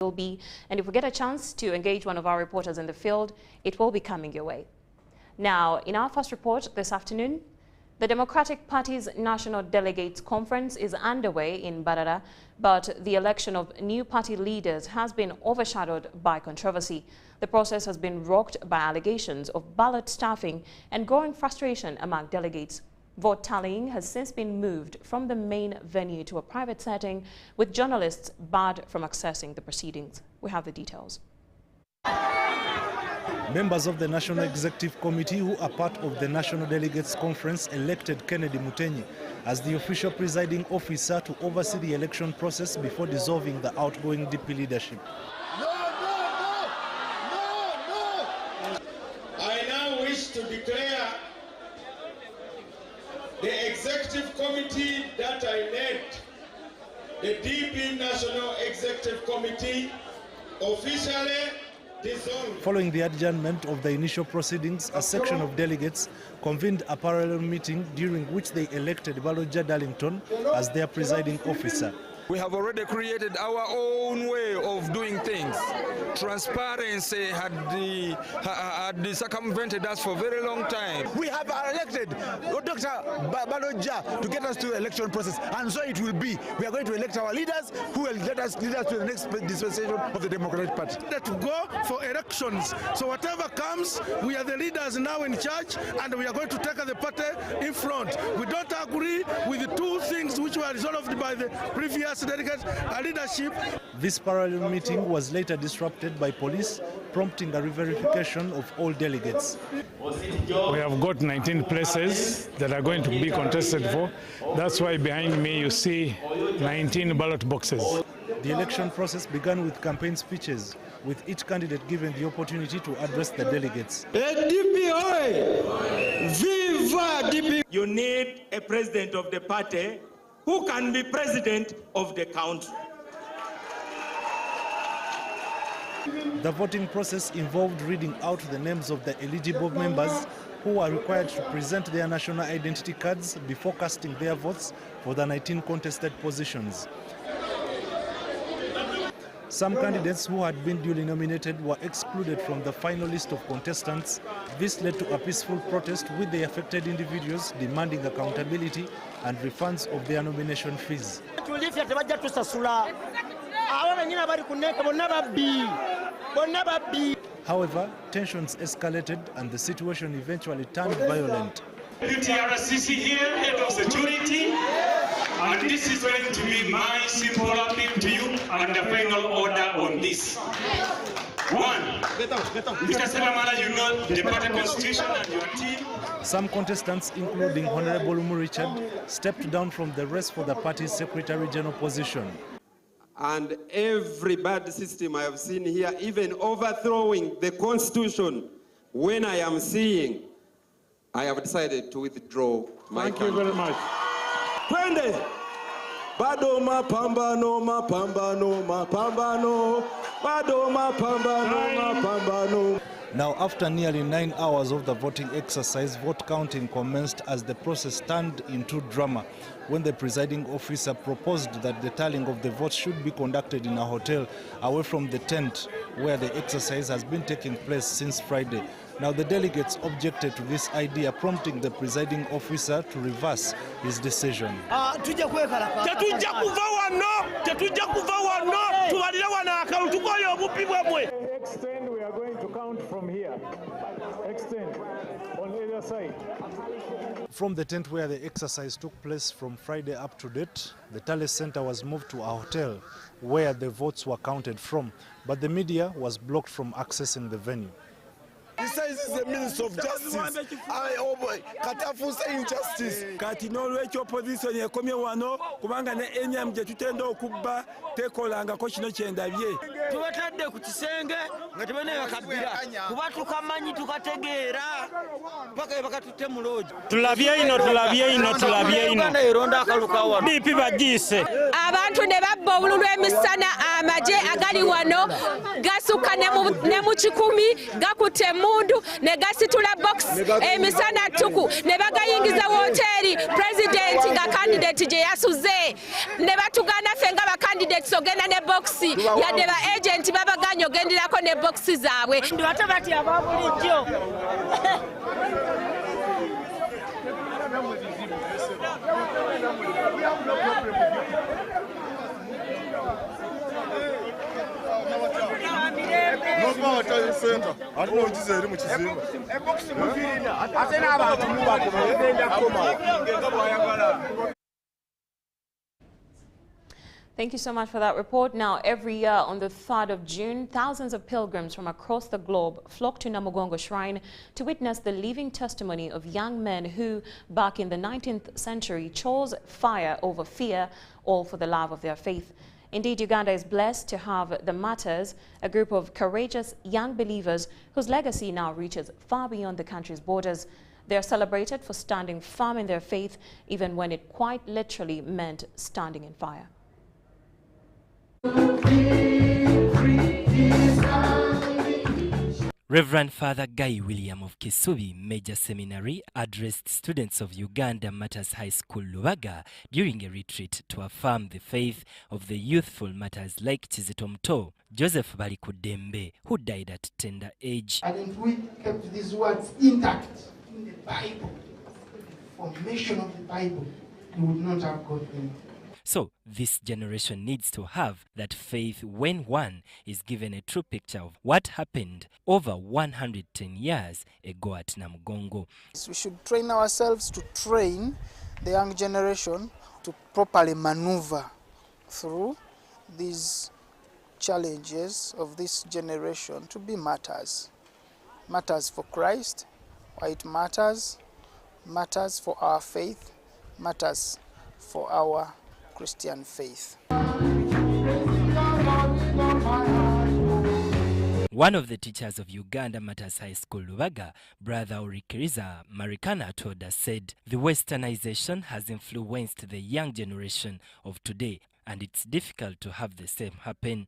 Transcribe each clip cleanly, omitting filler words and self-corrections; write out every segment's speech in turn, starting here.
will be. And if we get a chance to engage one of our reporters in the field, it will be coming your way. Now, in our first report this afternoon, the Democratic Party's National Delegates Conference is underway in Mbarara, but the election of new party leaders has been overshadowed by controversy. The process has been rocked by allegations of ballot stuffing and growing frustration among delegates. Vote tallying has since been moved from the main venue to a private setting, with journalists barred from accessing the proceedings. We have the details. Members of the National Executive Committee who are part of the National Delegates Conference elected Kennedy Mutenyi as the official presiding officer to oversee the election process before dissolving the outgoing DP leadership. No! I now wish to declare the Executive Committee that I led, the DP National Executive Committee, officially dissolved. Following the adjournment of the initial proceedings, a section of delegates convened a parallel meeting during which they elected Baloja Darlington as their presiding officer. We have already created our own way of doing things. Transparency had circumvented us for a very long time. We have elected Dr. Baloja to get us to the election process, and so it will be. We are going to elect our leaders who will lead us to the next dispensation of the Democratic Party. To go for elections. So whatever comes, we are the leaders now in charge, and we are going to take the party in front. We don't agree with the two things which were resolved by the previous delegate leadership. This parallel meeting was later disrupted by police, prompting a re-verification of all delegates. We have got 19 places that are going to be contested for. That's why behind me you see 19 ballot boxes. The election process began with campaign speeches, with each candidate given the opportunity to address the delegates. Viva DP! You need a president of the party who can be president of the country. The voting process involved reading out the names of the eligible members who are required to present their national identity cards before casting their votes for the 19 contested positions. Some candidates who had been duly nominated were excluded from the final list of contestants. This led to a peaceful protest with the affected individuals demanding accountability and refunds of their nomination fees. However, tensions escalated and the situation eventually turned violent. UTRCC here, head of security, and this is going to be my simple appeal to you and the final order on this. One, Mr. Selamala, you know the party constitution and your team. Some contestants, including Honorable Umu Richard, stepped down from the race for the party's secretary-general position. And every bad system I have seen here, even overthrowing the constitution, when I am seeing, I have decided to withdraw my Thank you very much. Twende! Bado mapambano, mapambano, mapambano. Bado mapambano, mapambano. Now, after nearly 9 hours of the voting exercise, vote counting commenced as the process turned into drama when the presiding officer proposed that the tallying of the votes should be conducted in a hotel away from the tent where the exercise has been taking place since Friday. Now, the delegates objected to this idea, prompting the presiding officer to reverse his decision. We are going to count from here. Extend on either side. From the tent where the exercise took place from Friday up to date, the tally center was moved to a hotel where the votes were counted from, but the media was blocked from accessing the venue. Besides, is the Minister of Justice. Katafusa injustice. Kati n'olwekyo opposition ekomye wano kubanga ne enyam gye tutenda okubba tekolangako kino kyendabye. Tubatadde ku kisenge nga tebane bakabbira kuba tukamanyi tukategeera paka bakatutte mu looji. Tulabye ino eronda akalukawa DP bagiise abantu ne babba obululu emisana amaje agali wano gasuka ne mu kikumi gakutte mundu ebitundu ne gasitula box emisana tuku ne bagayingiza wooteri president nga candidate gye yasuze ne batugana ffe nga bacandidates ogenda ne boxi yadde ba agent babaganya ogenderako ne boxi zaabwe ndi ate bati ababulijjo. Thank you so much for that report. Now, every year on the 3rd of June, thousands of pilgrims from across the globe flock to Namugongo Shrine to witness the living testimony of young men who, back in the 19th century, chose fire over fear, all for the love of their faith. Indeed, Uganda is blessed to have the Martyrs, a group of courageous young believers whose legacy now reaches far beyond the country's borders. They are celebrated for standing firm in their faith, even when it quite literally meant standing in fire. Reverend Father Guy William of Kisubi Major Seminary addressed students of Uganda Martyrs High School Lubaga during a retreat to affirm the faith of the youthful martyrs like Kizito Muto, Joseph Balikudembe, who died at tender age. And if we kept these words intact in the Bible, the formation of the Bible, we would not have got them. So this generation needs to have that faith when one is given a true picture of what happened over 110 years ago at Namugongo. We should train ourselves to train the young generation to properly maneuver through these challenges of this generation to be martyrs. Martyrs for Christ, white martyrs, martyrs for our faith, martyrs for our Christian faith. One of the teachers of Uganda Martyrs High School Lubaga, Brother Orikiriza Marikana, told us, said the westernization has influenced the young generation of today and it's difficult to have the same happen.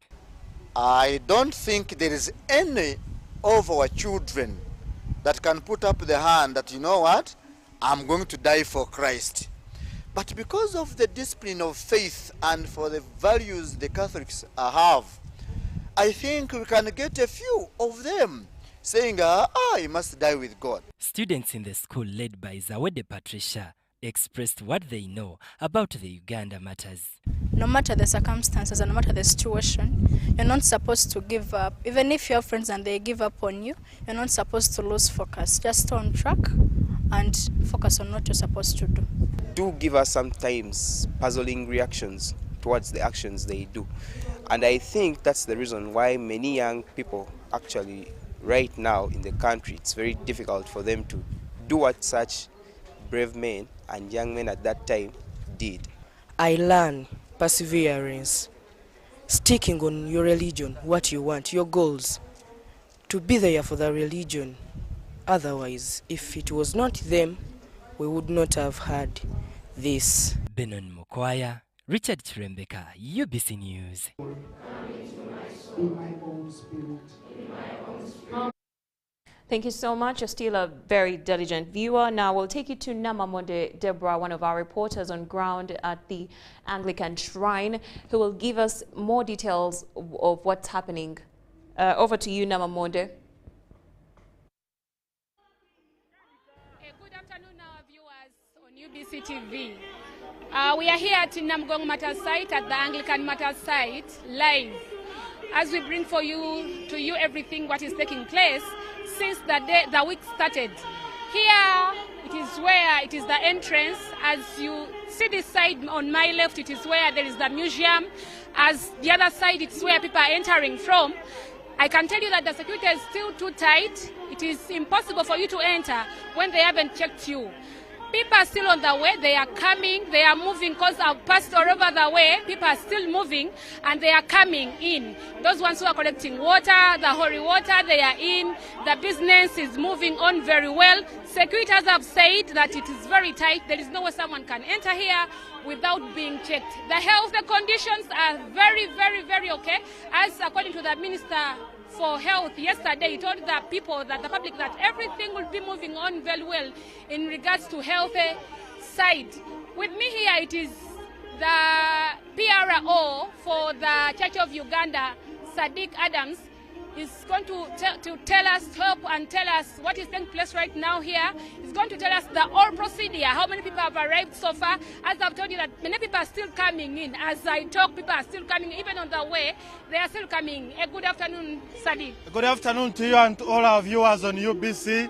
I don't think there is any of our children that can put up the hand that, you know what, I'm going to die for Christ. But because of the discipline of faith and for the values the Catholics have, I think we can get a few of them saying, you must die with God. Students in the school led by Zawede Patricia expressed what they know about the Uganda Martyrs. No matter the circumstances and no matter the situation, you're not supposed to give up. Even if you have friends and they give up on you, you're not supposed to lose focus. Just stay on track and focus on what you're supposed to do. Do give us sometimes puzzling reactions towards the actions they do. And I think that's the reason why many young people actually right now in the country, it's very difficult for them to do what such brave men and young men at that time did. I learn perseverance, sticking on your religion, what you want, your goals, to be there for the religion. Otherwise, if it was not them, we would not have had this. Benon Mokwaya, Richard Chirembeka, UBC News. Thank you so much. You're still a very diligent viewer. Now we'll take you to Namamonde Deborah, one of our reporters on ground at the Anglican Shrine, who will give us more details of what's happening. Over to you, Namamonde. Good afternoon, our viewers on UBC TV. We are here at Namugongo Martyrs site, at the Anglican Martyrs site, live, as we bring to you everything what is taking place since the week started. Here it is the entrance. As you see this side on my left, it is where there is the museum. As the other side, it's where people are entering from. I can tell you that the security is still too tight. It is impossible for you to enter when they haven't checked you. People are still on the way. They are coming. They are moving because I've passed all over the way. People are still moving and they are coming in. Those ones who are collecting water, the holy water, they are in. The business is moving on very well. Securities have said that it is very tight. There is no way someone can enter here without being checked. The health conditions are very, very, very okay. As according to the Minister for Health yesterday, he told the people, that the public, that everything will be moving on very well in regards to health side. With me here, it is the PRO for the Church of Uganda, Sadiq Adams, is going to tell us, help and tell us what is taking place right now here. He's going to tell us the whole procedure, how many people have arrived so far. As I've told you that many people are still coming in. As I talk, people are still coming, even on the way, they are still coming. A good afternoon, Sadiq. Good afternoon to you and to all our viewers on UBC.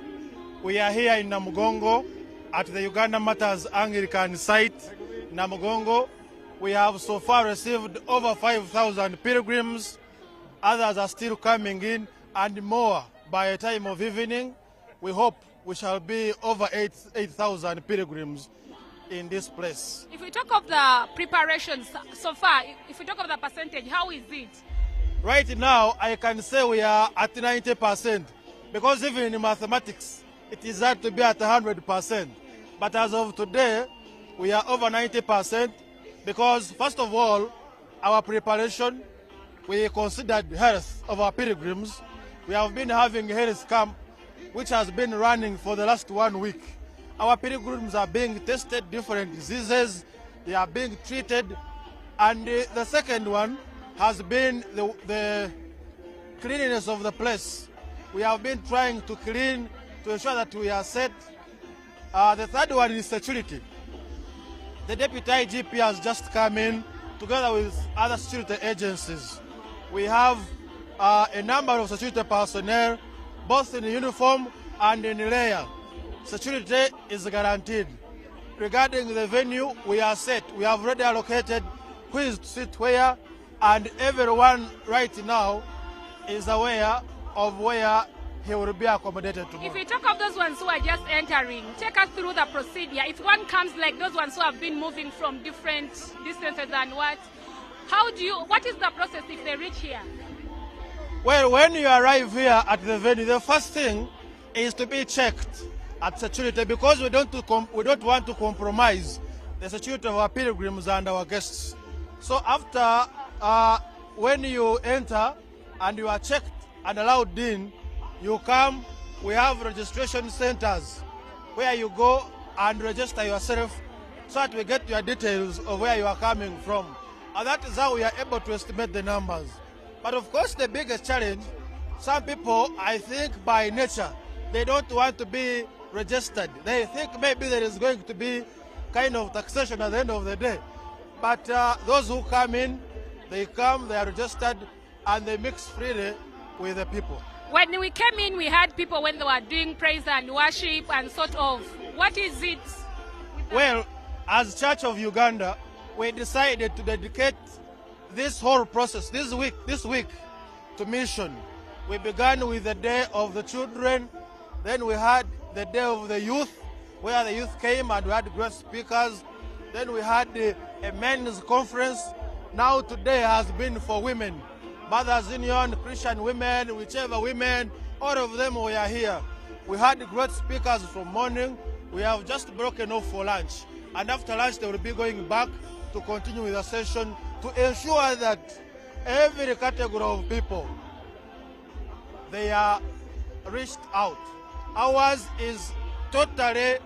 We are here in Namugongo at the Uganda Matters Anglican site, Namugongo. We have so far received over 5,000 pilgrims. Others are still coming in and more by a time of evening. We hope we shall be over 8,000 pilgrims in this place. If we talk of the preparations so far, if we talk of the percentage, how is it? Right now, I can say we are at 90%, because even in mathematics, it is hard to be at 100%. But as of today, we are over 90%, because first of all, our preparation, we considered health of our pilgrims. We have been having a health camp which has been running for the last 1 week. Our pilgrims are being tested different diseases, they are being treated, and the second one has been the cleanliness of the place. We have been trying to clean to ensure that we are set. The third one is security. The Deputy IGP has just come in together with other security agencies. We have a number of security personnel, both in uniform and in layer. Security is guaranteed. Regarding the venue, we are set. We have already allocated who is to sit where, and everyone right now is aware of where he will be accommodated tomorrow. If we talk of those ones who are just entering, take us through the procedure. If one comes like those ones who have been moving from different distances and what is the process if they reach here? Well, when you arrive here at the venue, the first thing is to be checked at security, because we don't want to compromise the security of our pilgrims and our guests. So after, when you enter and you are checked and allowed in, you come, we have registration centers where you go and register yourself so that we get your details of where you are coming from. And that is how we are able to estimate the numbers. But of course, the biggest challenge, some people, I think by nature, they don't want to be registered. They think maybe there is going to be kind of taxation at the end of the day. But those who come in, they are registered, and they mix freely with the people. When we came in, we had people when they were doing praise and worship and sort of, what is it? Well, as Church of Uganda, we decided to dedicate this whole process, this week, to mission. We began with the Day of the Children, then we had the Day of the Youth, where the youth came and we had great speakers. Then we had a men's conference. Now today has been for women. Mothers Union, Christian women, whichever women, all of them were here. We had great speakers from morning. We have just broken off for lunch. And after lunch, they will be going back to continue with the session to ensure that every category of people, they are reached out. Ours is totally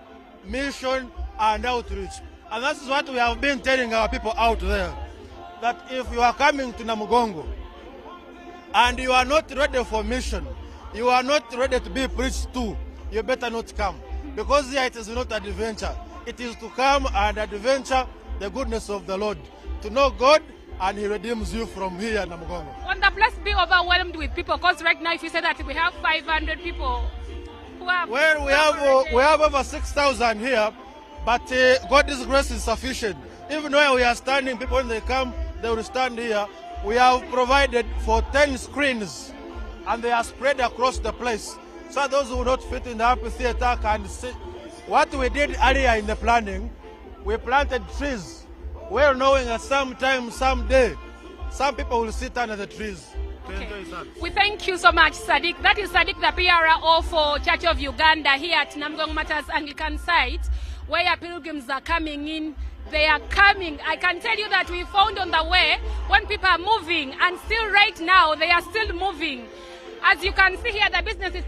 mission and outreach. And that is what we have been telling our people out there, that if you are coming to Namugongo and you are not ready for mission, you are not ready to be preached to, you better not come. Because here it is not an adventure. It is to come and adventure the goodness of the Lord, to know God, and He redeems you from here in Namugongo. Won't the place be overwhelmed with people? Because right now, if you say that we have 500 people who have... Well, we have over 6,000 here, but God's grace is sufficient. Even where we are standing, people when they come, they will stand here. We have provided for 10 screens, and they are spread across the place. So those who will not fit in the amphitheater can What we did earlier in the planning, we planted trees, well knowing that sometime, someday, some people will sit under the trees. We thank you so much, Sadiq. That is Sadiq, the PRO for Church of Uganda here at Namgong Matters Anglican site, where pilgrims are coming in. They are coming. I can tell you that we found on the way when people are moving, and still right now they are still moving. As you can see here, the business is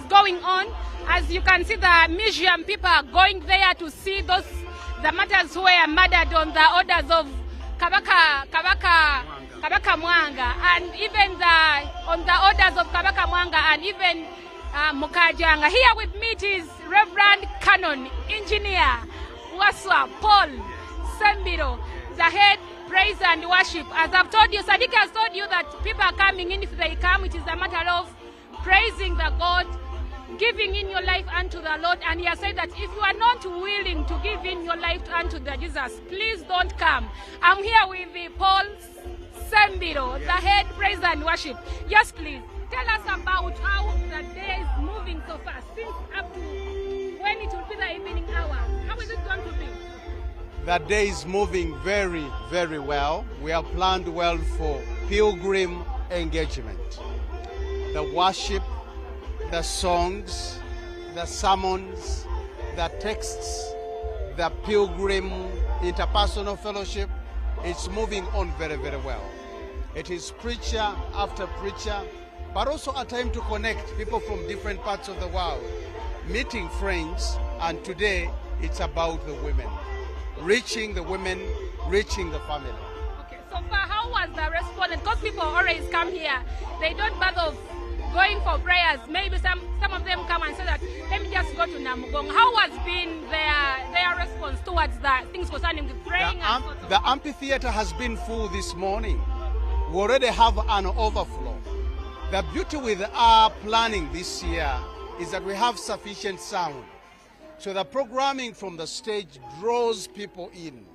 going on. As you can see, the museum people are going there to see the martyrs who were murdered on the orders of Kabaka Mwanga, and even on the orders of Kabaka Mwanga and even Mukajanga. Here with me is Reverend Canon Engineer Waswa Paul Sembiro, the head praise and worship. As I've told you, Sadiq has told you that people are coming in. If they come, it is a matter of praising the God, giving in your life unto the Lord. And he has said that if you are not willing to give in your life unto the Jesus, please don't come. I'm here with the Paul Sembiro, the head praise and worship. Yes, please tell us about how the day is moving so fast, since up to when it will be the evening hour. How is it going to be? The day is moving very, very well. We have planned well for pilgrim engagement. The worship, the songs, the sermons, the texts, the pilgrim interpersonal fellowship, it's moving on very, very well. It is preacher after preacher, but also a time to connect people from different parts of the world, meeting friends, and today it's about the women. Reaching the women, reaching the family. Okay, so far how was the response? Because people always come here, they don't bother going for prayers. Maybe some of them come and say that, let me just go to Namugong. How has been their response towards the things concerning the praying? The amphitheater has been full this morning. We already have an overflow. The beauty with our planning this year is that we have sufficient sound. So the programming from the stage draws people in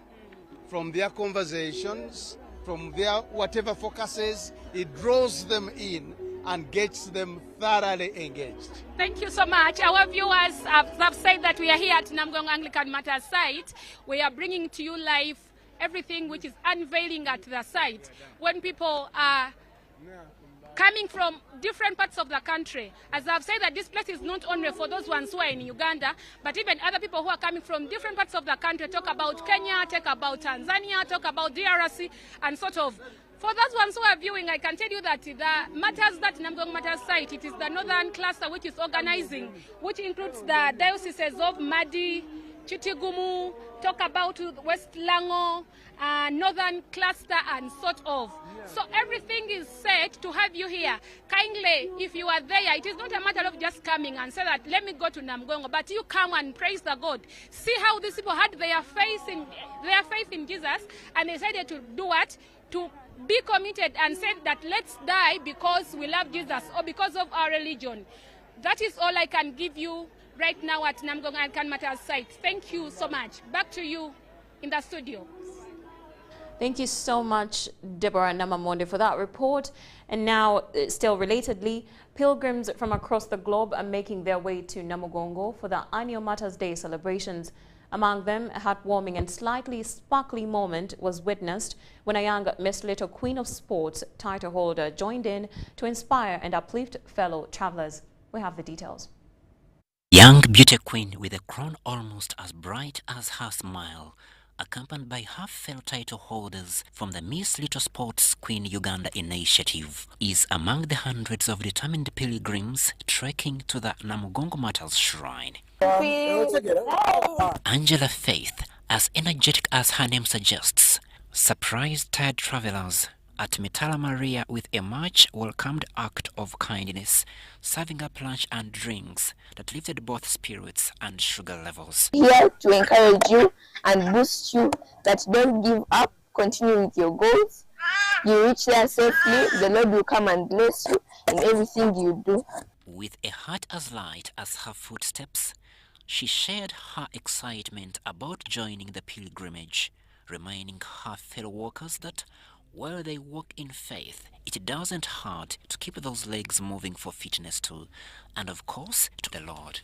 from their conversations, from their whatever focuses, it draws them in and gets them thoroughly engaged. Thank you so much. Our viewers have said that we are here at Namgong Anglican Matters site. We are bringing to you live everything which is unveiling at the site. When people are coming from different parts of the country. As I've said, that this place is not only for those ones who are in Uganda, but even other people who are coming from different parts of the country. Talk about Kenya, talk about Tanzania, talk about DRC, and sort of. For those ones who are viewing, I can tell you that the matters that Namgong Matters site, it is the northern cluster which is organizing, which includes the dioceses of Madi, Chitigumu, talk about West Lango, northern cluster, and sort of. So everything is set to have you here. Kindly, if you are there, it is not a matter of just coming and say that, let me go to Namgongo, but you come and praise the God. See how these people had their faith in Jesus, and they decided to do what? To be committed and said that let's die because we love Jesus or because of our religion. That is all I can give you right now at Namgong Anglican Matters site. Thank you so much. Back to you in the studio. Thank you so much, Deborah Namamonde, for that report. And now, still relatedly, pilgrims from across the globe are making their way to Namugongo for the annual Matters Day celebrations. Among them, a heartwarming and slightly sparkly moment was witnessed when a young Miss Little Queen of Sports title holder joined in to inspire and uplift fellow travelers. We have the details. Young beauty queen with a crown almost as bright as her smile, accompanied by her fellow title holders from the Miss Little Sports Queen Uganda initiative, is among the hundreds of determined pilgrims trekking to the Namugongo Matters shrine. Angela Faith, as energetic as her name suggests, surprised tired travelers at Mitala Maria with a much welcomed act of kindness, serving up lunch and drinks that lifted both spirits and sugar levels. Here to encourage you and boost you that don't give up, continue with your goals. You reach there safely, the Lord will come and bless you in everything you do. With a heart as light as her footsteps, she shared her excitement about joining the pilgrimage, reminding her fellow walkers that while they walk in faith, it doesn't hurt to keep those legs moving for fitness too, and of course, to the Lord.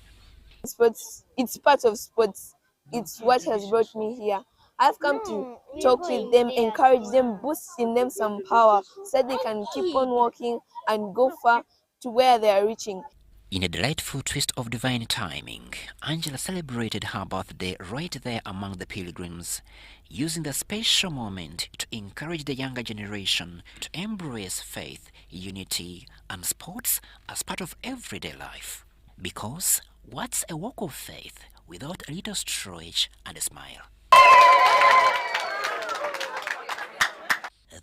Sports, it's part of sports. It's what has brought me here. I've come to talk with them, encourage them, boost in them some power so that they can keep on walking and go far to where they are reaching. In a delightful twist of divine timing, Angela celebrated her birthday right there among the pilgrims, using the special moment to encourage the younger generation to embrace faith, unity, and sports as part of everyday life. Because what's a walk of faith without a little stretch and a smile?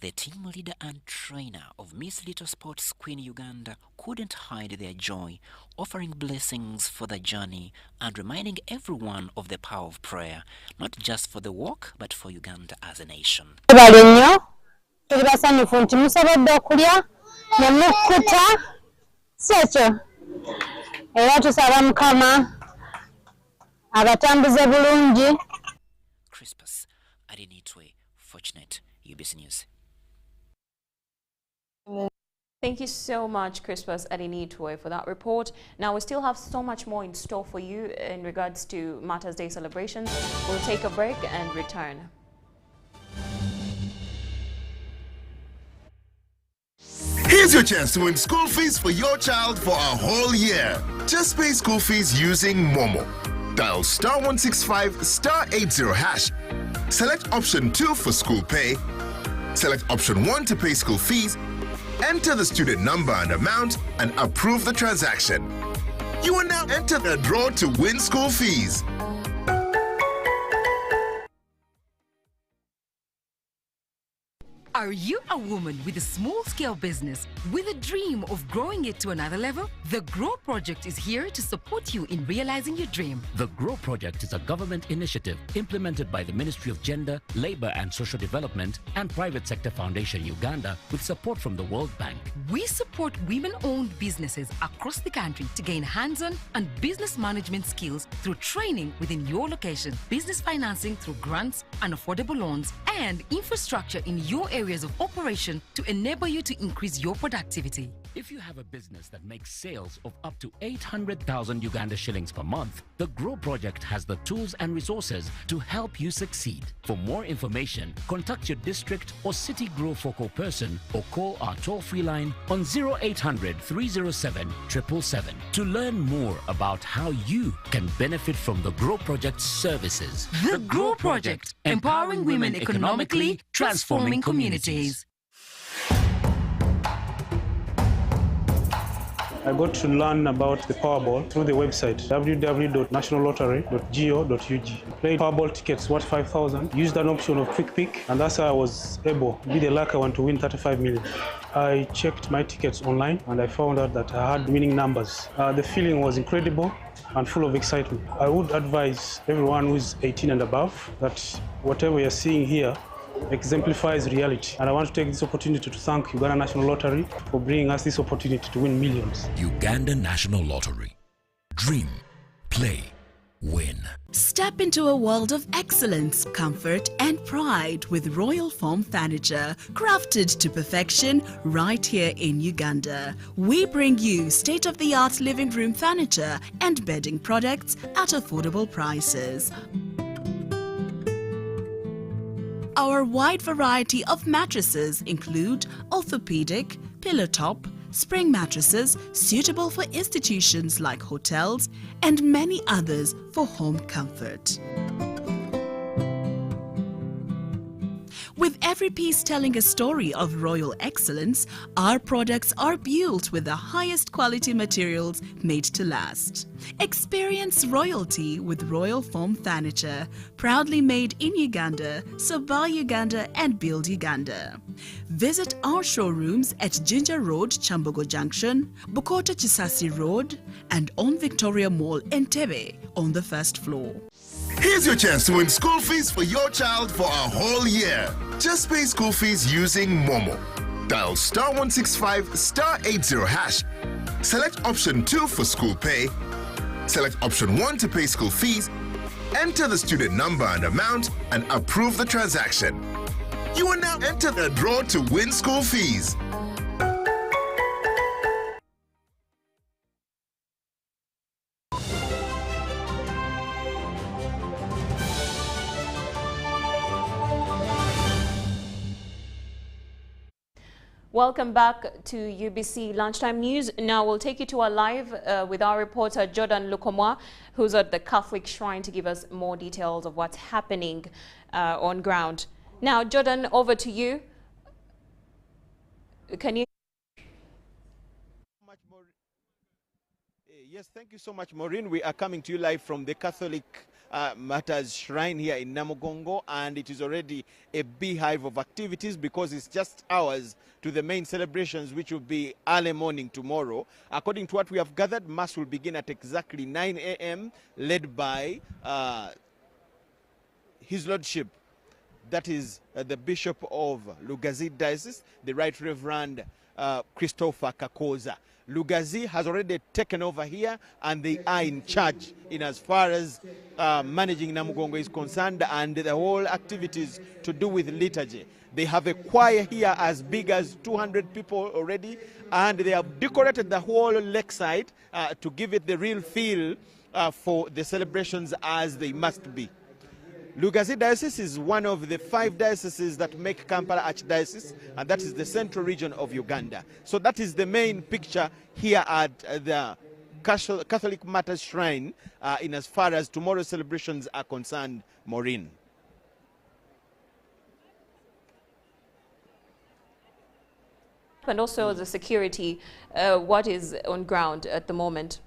The team leader and trainer of Miss Little Sports Queen Uganda couldn't hide their joy, offering blessings for the journey and reminding everyone of the power of prayer, not just for the walk, but for Uganda as a nation. Crispus Arinitwe, Fortunate, UBC News. Thank you so much, Crispus Arinitwe, for that report. Now, we still have so much more in store for you in regards to Martyrs' Day celebrations. We'll take a break and return. Here's your chance to win school fees for your child for a whole year. Just pay school fees using Momo. Dial *165 *80#. Select option 2 for school pay. Select option 1 to pay school fees. Enter the student number and amount and approve the transaction. You will now enter the draw to win school fees. Are you a woman with a small-scale business with a dream of growing it to another level? The GROW Project is here to support you in realizing your dream. The GROW Project is a government initiative implemented by the Ministry of Gender, Labour and Social Development and Private Sector Foundation Uganda with support from the World Bank. We support women-owned businesses across the country to gain hands-on and business management skills through training within your location, business financing through grants and affordable loans, and infrastructure in your areas of operation to enable you to increase your productivity. If you have a business that makes sales of up to 800,000 Uganda shillings per month, the GROW Project has the tools and resources to help you succeed. For more information, contact your district or city GROW focal person or call our toll-free line on 0800 307 777 to learn more about how you can benefit from the GROW Project's services. The GROW Project, empowering women economically, transforming communities. I got to learn about the Powerball through the website www.nationallottery.go.ug. Played Powerball tickets worth 5,000, used an option of Quick Pick, and that's how I was able to be the lucky one to win 35 million. I checked my tickets online and I found out that I had winning numbers. The feeling was incredible and full of excitement. I would advise everyone who is 18 and above that whatever you're seeing here exemplifies reality. And I want to take this opportunity to thank Uganda National Lottery for bringing us this opportunity to win millions. Uganda National Lottery. Dream, play, win. Step into a world of excellence, comfort and pride with Royal Foam Furniture, crafted to perfection right here in Uganda. We bring you state-of-the-art living room furniture and bedding products at affordable prices. Our wide variety of mattresses include orthopedic, pillow top, spring mattresses suitable for institutions like hotels and many others for home comfort. With every piece telling a story of royal excellence, our products are built with the highest quality materials made to last. Experience royalty with Royal Foam Furniture, proudly made in Uganda, so buy Uganda and build Uganda. Visit our showrooms at Ginger Road, Chambogo Junction, Bukota Chisasi Road, and on Victoria Mall, Entebbe, on the first floor. Here's your chance to win school fees for your child for a whole year. Just pay school fees using Momo. Dial *165 *80#. Select option 2 for school pay. Select option 1 to pay school fees. Enter the student number and amount and approve the transaction. You will now enter the draw to win school fees. Welcome back to UBC Lunchtime News. Now we'll take you to our live with our reporter Jordan Lukomwa, who's at the Catholic Shrine to give us more details of what's happening on ground. Now, Jordan, over to you. Can you? Yes, thank you so much, Maureen. We are coming to you live from the Catholic Matters Shrine here in Namugongo, and it is already a beehive of activities because it's just hours to the main celebrations, which will be early morning tomorrow. According to what we have gathered, Mass will begin at exactly 9 a.m., led by His Lordship, that is the Bishop of Lugazi Diocese, the Right Reverend Christopher Kakoza. Lugazi has already taken over here, and they are in charge in as far as managing Namugongo is concerned, and the whole activities to do with liturgy. They have a choir here as big as 200 people already, and they have decorated the whole lakeside to give it the real feel for the celebrations as they must be. Lugazi Diocese is one of the 5 dioceses that make Kampala Archdiocese, and that is the central region of Uganda. So that is the main picture here at the Catholic Matters Shrine in as far as tomorrow's celebrations are concerned, Maureen. And also the security, what is on ground at the moment?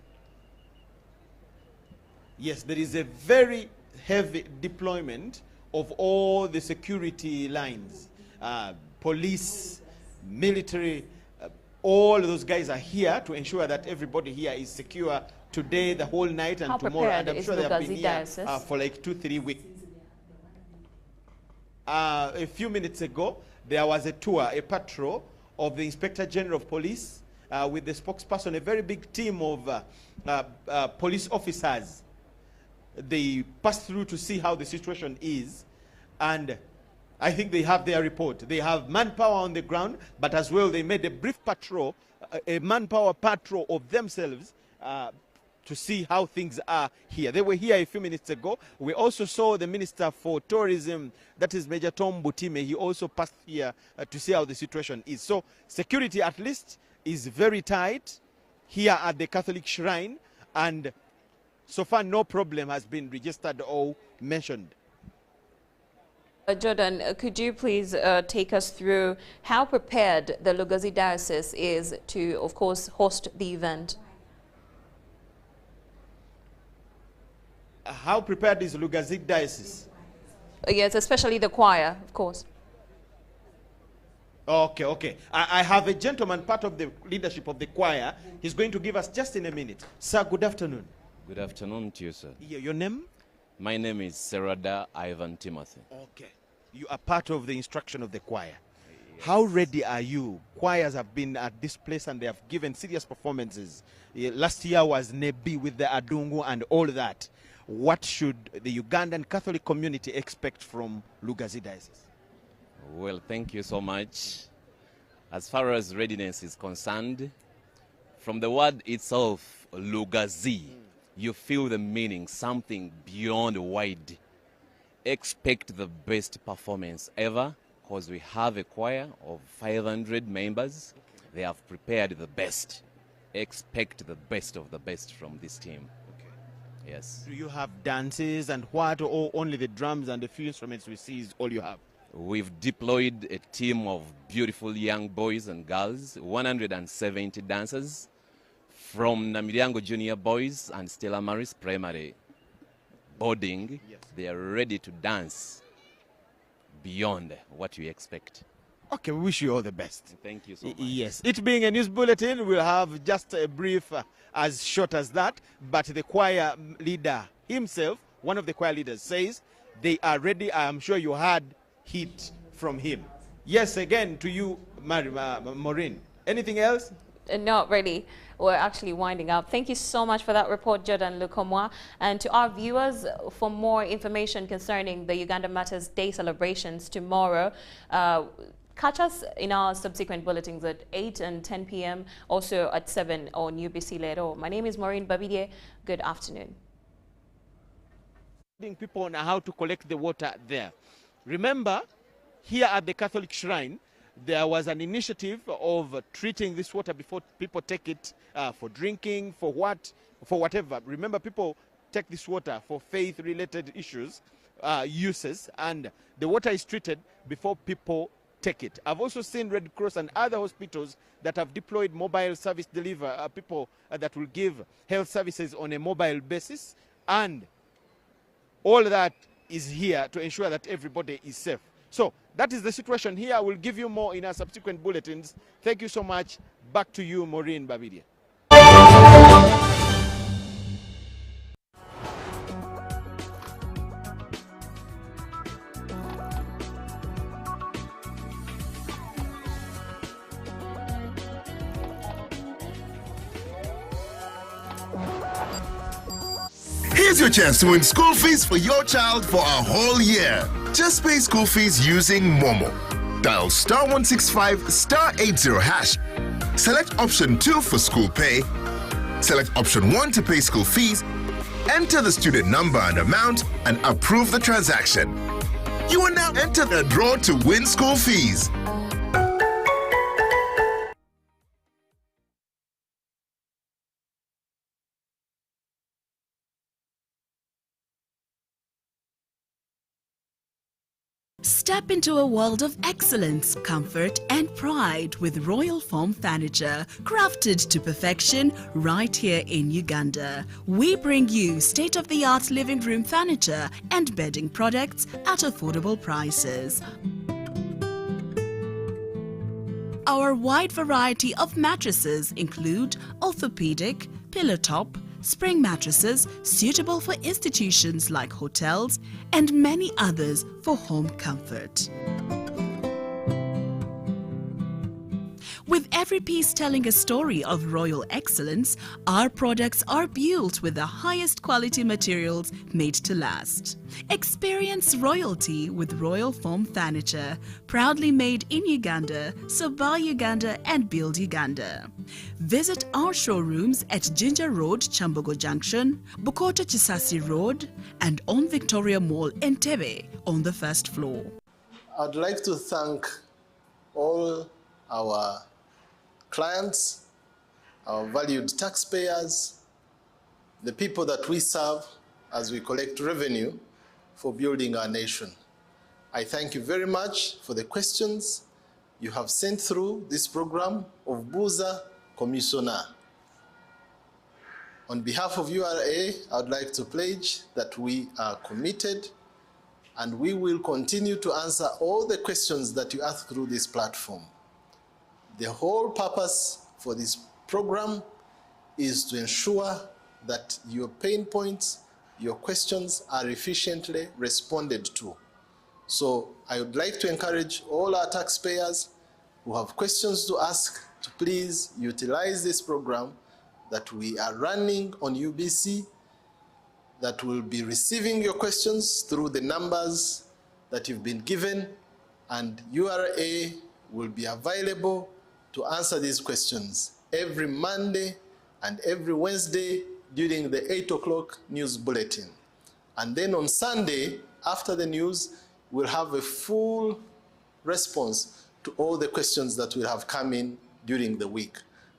Yes, there is a very heavy deployment of all the security lines, police, military, all those guys are here to ensure that everybody here is secure today, the whole night, and tomorrow. And I'm sure they have been here for like 2-3 weeks. A few minutes ago, there was a tour, a patrol of the Inspector General of Police with the spokesperson, a very big team of police officers. They passed through to see how the situation is, and I think they have their report. They have manpower on the ground, but as well they made a brief patrol, a manpower patrol of themselves to see how things are here. They were here a few minutes ago. We also saw the Minister for Tourism, that is Major Tom Butime. He also passed here to see how the situation is. So security at least is very tight here at the Catholic Shrine, and so far no problem has been registered or mentioned. Jordan, could you please take us through how prepared the Lugazi Diocese is to, of course, host the event? How prepared is Lugazi Diocese? Yes, especially the choir, of course. Okay. I have a gentleman, part of the leadership of the choir. He's going to give us just in a minute. Sir, good afternoon. Good afternoon to you, sir. Your name? My name is Serada Ivan Timothy. Okay. You are part of the instruction of the choir. How ready are you? Choirs have been at this place and they have given serious performances. Last year was Nebi with the Adungu and all that. What should the Ugandan Catholic community expect from Lugazi Diocese? Well, thank you so much. As far as readiness is concerned, from the word itself, Lugazi, you feel the meaning, something beyond wide. Expect the best performance ever, because we have a choir of 500 members. They have prepared the best. Expect the best of the best from this team. Yes. Do you have dances and what, or only the drums and the few instruments we see is all you have? We've deployed a team of beautiful young boys and girls, 170 dancers from Namiriango Junior Boys and Stella Maris Primary boarding. Yes. They are ready to dance beyond what you expect. Okay, we wish you all the best. Thank you so much. Yes, it being a news bulletin, we'll have just a brief as short as that, but the choir leader himself, one of the choir leaders, says they are ready. I'm sure you heard heat from him. Yes, again to you, Maureen. Anything else? Not really. We're actually winding up. Thank you so much for that report, Jordan Lukomwa. And to our viewers, for more information concerning the Uganda Matters Day celebrations tomorrow, catch us in our subsequent bulletins at 8 and 10 p.m., also at 7 on UBC Lero. My name is Maureen Babidie. Good afternoon. People on how to collect the water there. Remember, here at the Catholic Shrine, there was an initiative of treating this water before people take it for drinking, for whatever. Remember, people take this water for faith-related issues, uses, and the water is treated before people take it. I've also seen Red Cross and other hospitals that have deployed mobile service people that will give health services on a mobile basis, and all that is here to ensure that everybody is safe. So that is the situation here. I will give you more in our subsequent bulletins. Thank you so much. Back to you, Maureen Babidia. Here's your chance to win school fees for your child for a whole year. Just pay school fees using Momo. Dial *165 *80#. Select option 2 for school pay. Select option 1 to pay school fees. Enter the student number and amount and approve the transaction. You will now enter the draw to win school fees. Step into a world of excellence, comfort and pride with Royal Foam Furniture, crafted to perfection right here in Uganda. We bring you state-of-the-art living room furniture and bedding products at affordable prices. Our wide variety of mattresses include orthopedic, pillow top, spring mattresses suitable for institutions like hotels, and many others for home comfort. With every piece telling a story of royal excellence, our products are built with the highest quality materials made to last. Experience royalty with Royal Foam Furniture, proudly made in Uganda, so buy Uganda and build Uganda. Visit our showrooms at Ginger Road, Chambogo Junction, Bukoto Chisasi Road, and on Victoria Mall, Entebbe, on the first floor. I'd like to thank all our clients, our valued taxpayers, the people that we serve as we collect revenue for building our nation. I thank you very much for the questions you have sent through this program of Buza Commissioner. On behalf of URA, I would like to pledge that we are committed and we will continue to answer all the questions that you ask through this platform. The whole purpose for this program is to ensure that your pain points, your questions are efficiently responded to. So I would like to encourage all our taxpayers who have questions to ask to please utilize this program that we are running on UBC, that will be receiving your questions through the numbers that you've been given, and URA will be available to answer these questions every Monday and every Wednesday during the 8 o'clock news bulletin. And then on Sunday, after the news, we'll have a full response to all the questions that will have come in during the week.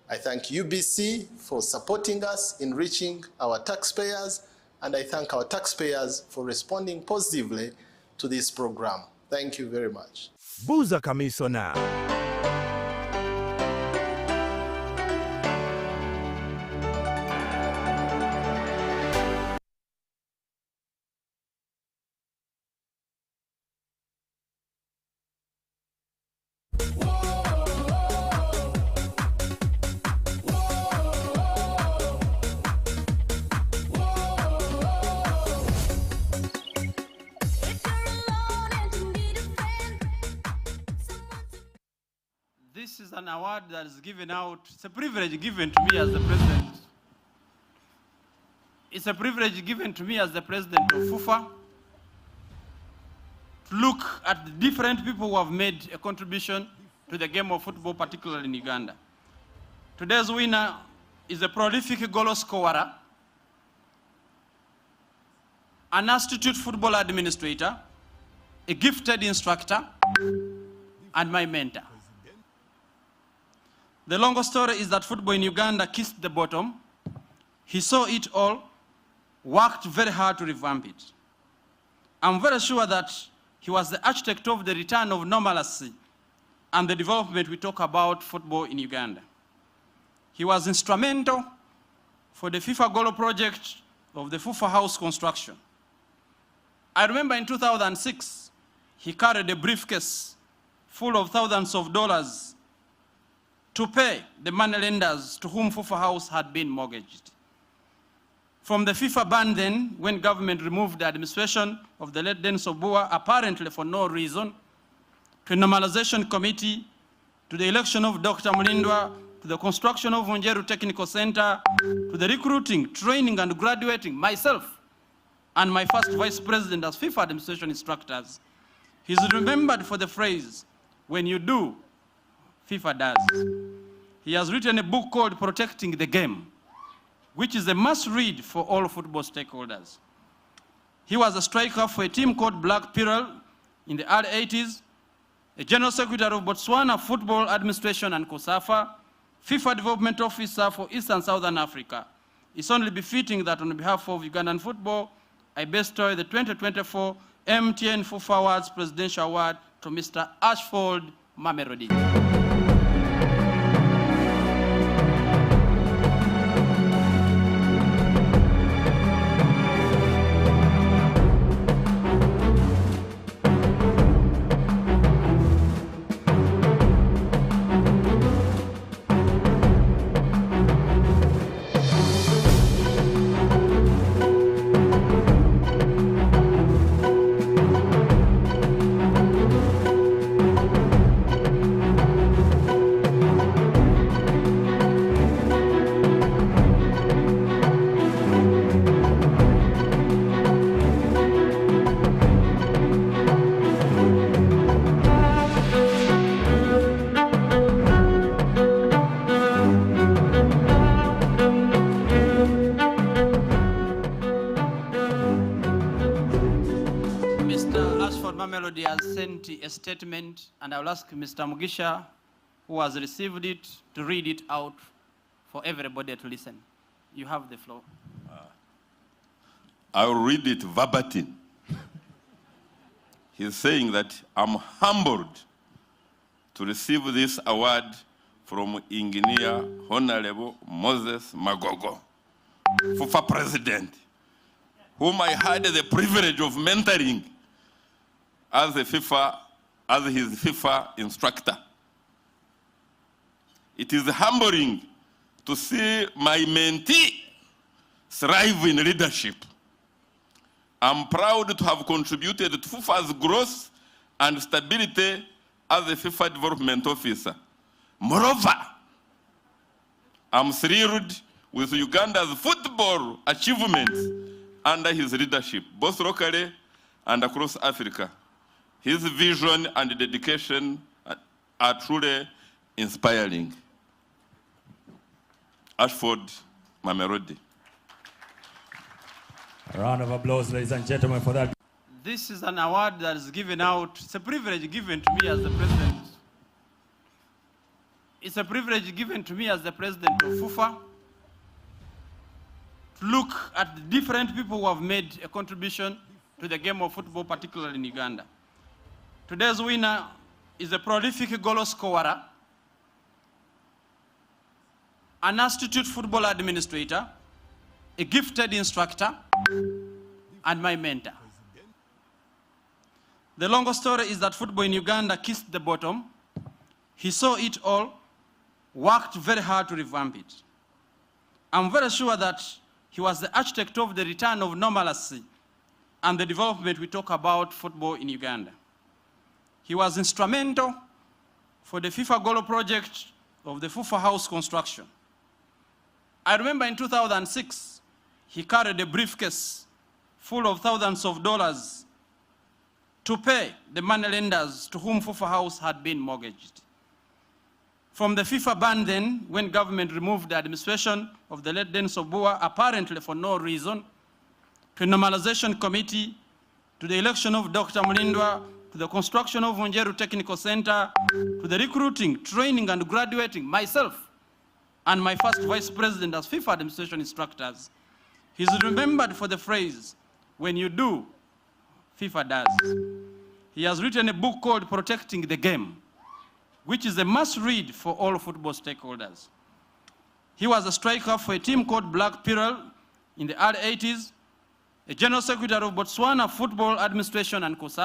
I thank UBC for supporting us in reaching our taxpayers, and I thank our taxpayers for responding positively to this program. Thank you very much. Buza Commissioner. This is an award that is given out. It's a privilege given to me as the president. It's a privilege given to me as the president of FUFA to look at the different people who have made a contribution to the game of football, particularly in Uganda. Today's winner is a prolific goal scorer, an astute football administrator, a gifted instructor, and my mentor. The longer story is that football in Uganda kissed the bottom. He saw it all, worked very hard to revamp it. I'm very sure that he was the architect of the return of normalcy and the development we talk about football in Uganda. He was instrumental for the FIFA Golo project of the FUFA house construction. I remember in 2006, he carried a briefcase full of thousands of dollars to pay the moneylenders to whom FUFA house had been mortgaged. From the FIFA ban then, when government removed the administration of the late Dennis Obua, apparently for no reason, to a normalization committee, to the election of Dr. Mulindwa, to the construction of Unjeru Technical Center, to the recruiting, training, and graduating myself and my first vice president as FIFA administration instructors. He's remembered for the phrase, when you do, FIFA does. He has written a book called Protecting the Game, which is a must-read for all football stakeholders. He was a striker for a team called Black Pearl in the early 80s, a general secretary of Botswana Football Administration and COSAFA, FIFA development officer for East and Southern Africa. It's only befitting that on behalf of Ugandan football, I bestow the 2024 MTN FUFA Awards Presidential Award to Mr. Ashford Mamelodi. Mamelodi has sent a statement, and I will ask Mr. Mugisha, who has received it, to read it out for everybody to listen. You have the floor. I will read it verbatim. He's saying that I'm humbled to receive this award from Engineer Honorable Moses Magogo, FUFA President, whom I had the privilege of mentoring as his FIFA instructor. It is humbling to see my mentee thrive in leadership. I'm proud to have contributed to FUFA's growth and stability as a FIFA development officer. Moreover, I'm thrilled with Uganda's football achievements under his leadership, both locally and across Africa. His vision and dedication are truly inspiring. Ashford Mamelodi. A round of applause, ladies and gentlemen, for that. This is an award that is given out. It's a privilege given to me as the president. It's a privilege given to me as the president of FUFA to look at the different people who have made a contribution to the game of football, particularly in Uganda. Today's winner is a prolific goal scorer, an astute football administrator, a gifted instructor, and my mentor. The longer story is that football in Uganda kissed the bottom. He saw it all, worked very hard to revamp it. I'm very sure that he was the architect of the return of normalcy and the development we talk about football in Uganda. He was instrumental for the FIFA Golo project of the FUFA house construction. I remember in 2006, he carried a briefcase full of thousands of dollars to pay the moneylenders to whom FUFA house had been mortgaged. From the FIFA ban then, when government removed the administration of the late Dennis Obua, apparently for no reason, to a normalization committee, to the election of Dr. Mulindwa, to the construction of Onjeru Technical Center, to the recruiting, training, and graduating myself and my first vice president as FIFA administration instructors. He's remembered for the phrase, when you do, FIFA does. He has written a book called Protecting the Game, which is a must-read for all football stakeholders. He was a striker for a team called Black Pearl in the early 80s, a general secretary of Botswana Football Administration and COSAF,